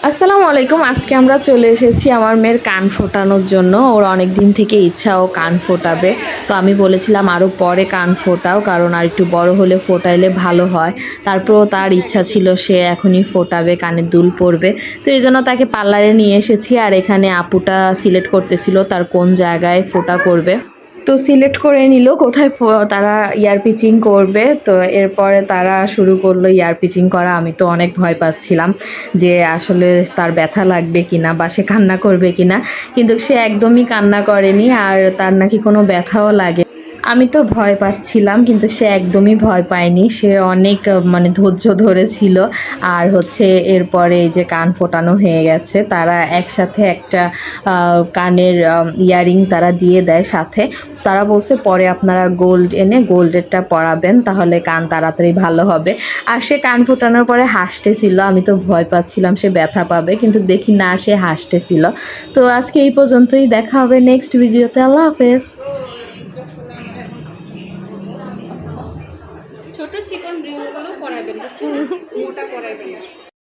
আসসালামু আলাইকুম। আজকে আমরা চলে এসেছি আমার মেয়ের কান ফোটানোর জন্য। ওর অনেক দিন থেকে ইচ্ছা ও কান ফোটাবে। তো আমি বলেছিলাম আরও পরে কান ফোটাও, কারণ আর একটু বড় হলে ফোটাইলে ভালো হয়। তারপরেও তার ইচ্ছা ছিল সে এখনই ফোটাবে, কানের দুল পরবে। তো এই জন্য তাকে পার্লারে নিয়ে এসেছি, আর এখানে আপুটা সিলেক্ট করতেছিল তার কোন জায়গায় ফোটা করবে। তো সিলেক্ট করে নিল কোথায় তারা ইয়ার পিচিং করবে। তো এরপরে তারা শুরু করলো ইয়ার পিচিং করা। আমি তো অনেক ভয় পাচ্ছিলাম যে আসলে তার ব্যথা লাগবে কিনা বা সে কান্না করবে কিনা, কিন্তু সে একদমই কান্না করেনি, আর তার নাকি কোনো ব্যথাও লাগে। আমি তো ভয় পাচ্ছিলাম, কিন্তু সে একদমই ভয় পায়নি। সে অনেক মানে ধৈর্য ধরেছিল। আর হচ্ছে এরপরে এই যে কান ফোটানো হয়ে গেছে, তারা একসাথে একটা কানের ইয়ারিং তারা দিয়ে দেয় সাথে। তারা বলছে পরে আপনারা গোল্ড এনে গোল্ডেরটা পরাবেন, তাহলে কান তাড়াতাড়ি ভালো হবে। আর সে কান ফোটানোর পরে হাসতেছিল। আমি তো ভয় পাচ্ছিলাম সে ব্যথা পাবে, কিন্তু দেখি না, সে হাসতেছিল। তো আজকে এই পর্যন্তই, দেখা হবে নেক্সট ভিডিওতে। আল্লাহ হাফেজ। ছোট চিকন রিংগুলো পরাবেন, বুঝছেন? মোটা পরাবেন না।